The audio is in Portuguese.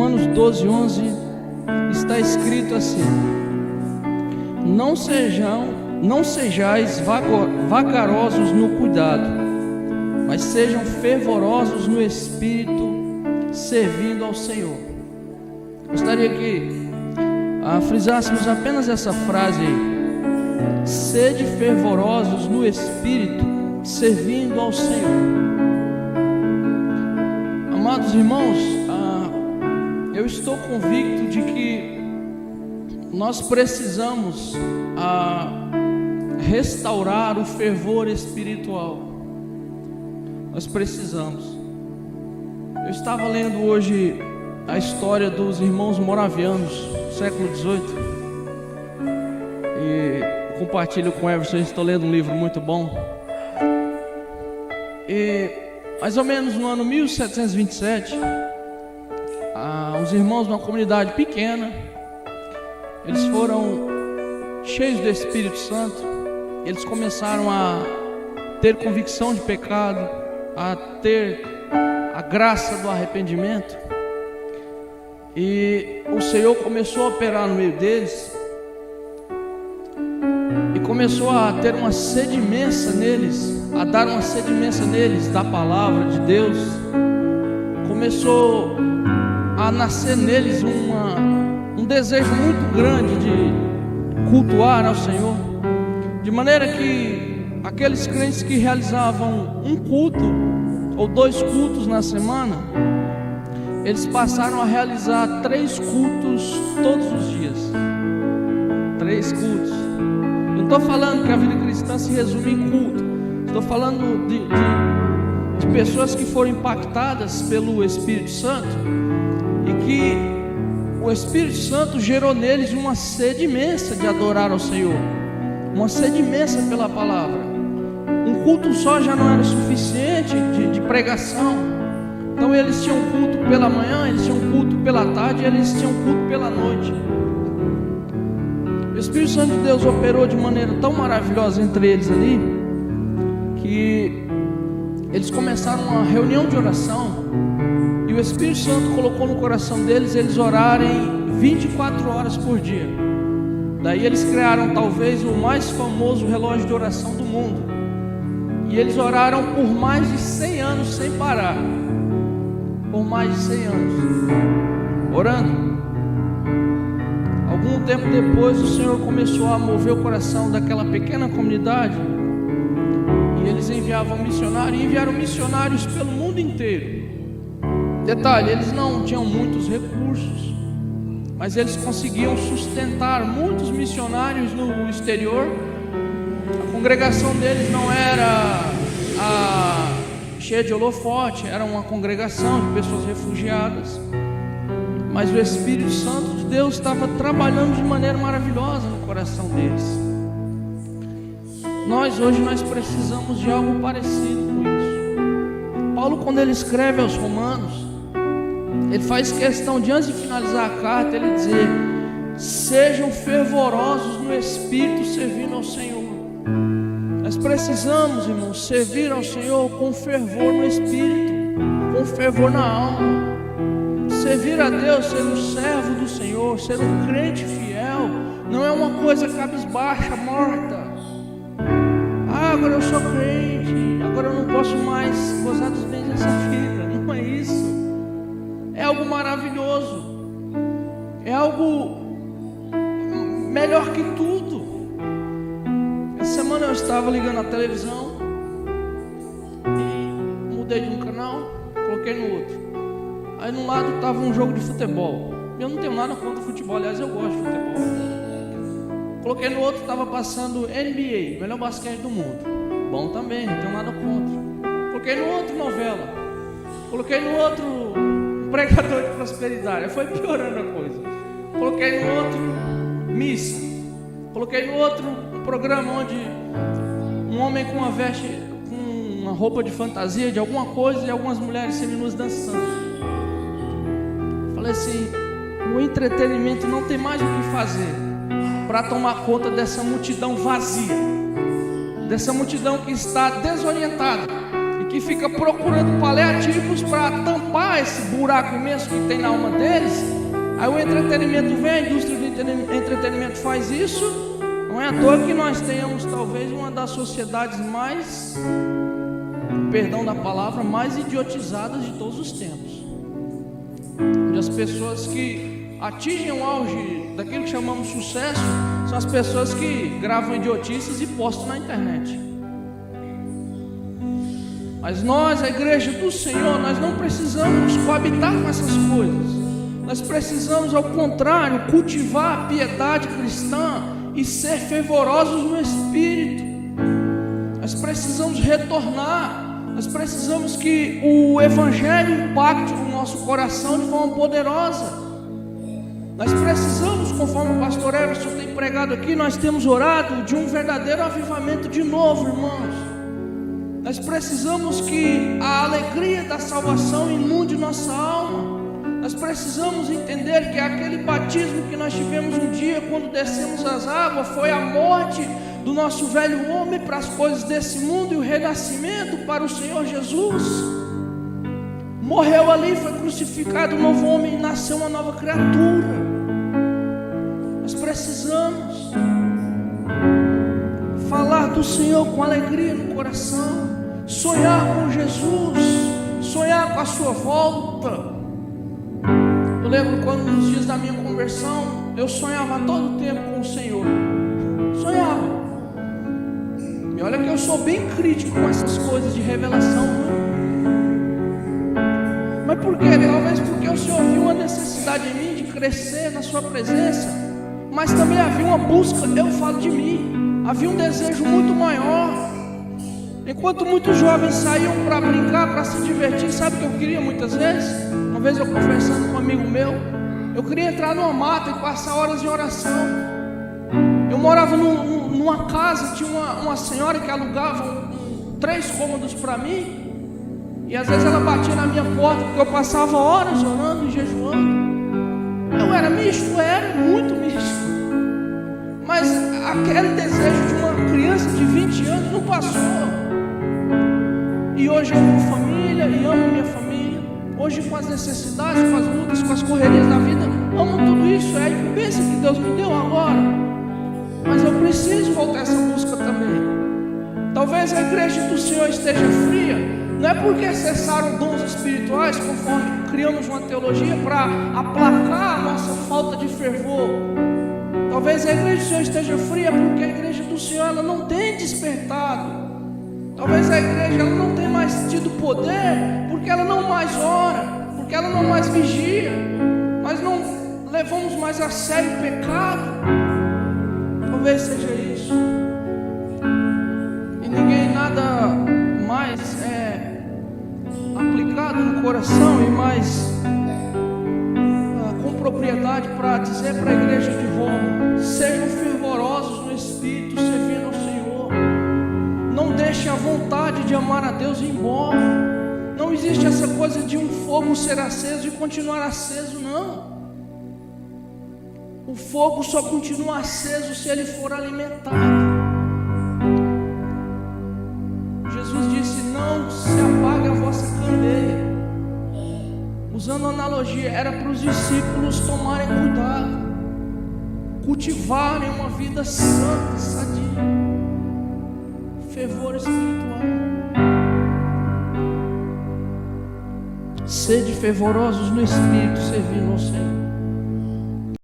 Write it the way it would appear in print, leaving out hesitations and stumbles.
Romanos 12:11 está escrito assim: Não sejais vagarosos no cuidado, mas sejam fervorosos no Espírito, servindo ao Senhor. Gostaria que frisássemos apenas essa frase aí: sede fervorosos no Espírito, servindo ao Senhor. Amados irmãos, eu estou convicto de que nós precisamos restaurar o fervor espiritual. Nós precisamos. Eu estava lendo hoje a história dos irmãos moravianos, século XVIII, e compartilho com o Everson. Estou lendo um livro muito bom. E mais ou menos no ano 1727, os irmãos de uma comunidade pequena, eles foram cheios do Espírito Santo. Eles começaram a ter convicção de pecado, a ter a graça do arrependimento, e o Senhor começou a operar no meio deles, e começou a ter uma sede imensa neles, a dar uma sede imensa neles da palavra de Deus. Começou a nascer neles um desejo muito grande de cultuar ao Senhor, de maneira que aqueles crentes que realizavam um culto ou 2 cultos na semana, eles passaram a realizar 3 cultos todos os dias. 3 cultos. Não estou falando que a vida cristã se resume em culto. Estou falando de pessoas que foram impactadas pelo Espírito Santo, e que o Espírito Santo gerou neles uma sede imensa de adorar ao Senhor, uma sede imensa pela palavra. Um culto só já não era suficiente de pregação. Então eles tinham culto pela manhã, eles tinham culto pela tarde, eles tinham culto pela noite. O Espírito Santo de Deus operou de maneira tão maravilhosa entre eles ali, que eles começaram uma reunião de oração, e o Espírito Santo colocou no coração deles eles orarem 24 horas por dia. Daí eles criaram talvez o mais famoso relógio de oração do mundo, e eles oraram por mais de 100 anos sem parar. Por mais de 100 anos orando. Algum tempo depois, o Senhor começou a mover o coração daquela pequena comunidade, e eles enviavam missionários, e enviaram missionários pelo mundo inteiro. Detalhe, eles não tinham muitos recursos, mas eles conseguiam sustentar muitos missionários no exterior. A congregação deles não era cheia de holofote, era uma congregação de pessoas refugiadas, mas o Espírito Santo de Deus estava trabalhando de maneira maravilhosa no coração deles. Hoje nós precisamos de algo parecido com isso. Paulo, quando ele escreve aos Romanos, ele faz questão de, antes de finalizar a carta, ele dizer: sejam fervorosos no Espírito, servindo ao Senhor. Nós precisamos, irmãos, servir ao Senhor com fervor no Espírito, com fervor na alma. Servir a Deus, ser um servo do Senhor, ser um crente fiel, não é uma coisa cabisbaixa, morta. Agora eu sou crente, agora eu não posso mais gozar dos bens dessa vida. Não é isso. É algo maravilhoso, é algo melhor que tudo. Essa semana eu estava ligando a televisão e mudei de um canal, coloquei no outro. Aí no lado estava um jogo de futebol. Eu não tenho nada contra o futebol, aliás, eu gosto de futebol. Coloquei no outro, estava passando NBA, melhor basquete do mundo. Bom também, não tenho nada contra. Coloquei no outro, novela. Coloquei no outro, pregador de prosperidade. Aí foi piorando a coisa. Coloquei no outro, missa. Coloquei no outro, um programa onde um homem com uma roupa de fantasia de alguma coisa, e algumas mulheres seminuas dançando. Falei assim: o entretenimento não tem mais o que fazer para tomar conta dessa multidão vazia, dessa multidão que está desorientada e que fica procurando paliativos para tampar esse buraco imenso que tem na alma deles. Aí o entretenimento vem, a indústria do entretenimento faz isso. Não é à toa que nós tenhamos talvez uma das sociedades mais, perdão da palavra, mais idiotizadas de todos os tempos, onde as pessoas que atingem o auge daquilo que chamamos sucesso são as pessoas que gravam idiotices e postam na internet. Mas nós, a igreja do Senhor, nós não precisamos coabitar com essas coisas. Nós precisamos, ao contrário, cultivar a piedade cristã e ser fervorosos no Espírito. Nós precisamos retornar. Nós precisamos que o Evangelho impacte no nosso coração de forma poderosa. Nós precisamos, conforme o pastor Everson tem pregado aqui, nós temos orado de um verdadeiro avivamento de novo, irmãos. Nós precisamos que a alegria da salvação inunde nossa alma. Nós precisamos entender que aquele batismo que nós tivemos um dia quando descemos as águas foi a morte do nosso velho homem para as coisas desse mundo e o renascimento para o Senhor Jesus. Morreu ali, foi crucificado, o novo homem e nasceu uma nova criatura. Nós precisamos falar do Senhor com alegria no coração, sonhar com Jesus, sonhar com a sua volta. Eu lembro quando nos dias da minha conversão eu sonhava todo o tempo com o Senhor. Sonhava. E olha que eu sou bem crítico com essas coisas de revelação, né? Mas por quê? Talvez porque o Senhor viu uma necessidade em mim de crescer na sua presença, mas também havia uma busca, eu falo de mim, havia um desejo muito maior. Enquanto muitos jovens saíam para brincar, para se divertir, sabe o que eu queria muitas vezes? Uma vez eu conversando com um amigo meu, eu queria entrar numa mata e passar horas em oração. Eu morava numa casa, tinha uma senhora que alugava 3 cômodos para mim, e às vezes ela batia na minha porta porque eu passava horas orando e jejuando. Eu era místico, era muito místico, mas aquele desejo de uma criança de 20 anos não passou. E hoje eu amo família e amo minha família. Hoje, com as necessidades, com as lutas, com as correrias da vida, amo tudo isso. É a incumbência que Deus me deu agora. Mas eu preciso voltar a essa busca também. Talvez a igreja do Senhor esteja fria, não é porque cessaram dons espirituais, conforme criamos uma teologia para aplacar a nossa falta de fervor. Talvez a igreja do Senhor esteja fria porque a igreja do Senhor ela não tem despertado. Talvez a igreja ela não tenha mais tido poder porque ela não mais ora, porque ela não mais vigia. Nós não levamos mais a sério o pecado. Talvez seja isso. E ninguém nada mais aplicado no coração e mais com propriedade para dizer para a igreja de Roma: sejam fervorosos no Espírito, servindo ao Senhor. Não deixe a vontade de amar a Deus ir embora. Não existe essa coisa de um fogo ser aceso e continuar aceso, não. O fogo só continua aceso se ele for alimentado. Jesus disse: não se apague a vossa candeia. Usando a analogia, era para os discípulos tomarem cuidado, cultivarem uma vida santa, sadia, fervor espiritual. Sede fervorosos no Espírito, servindo ao Senhor.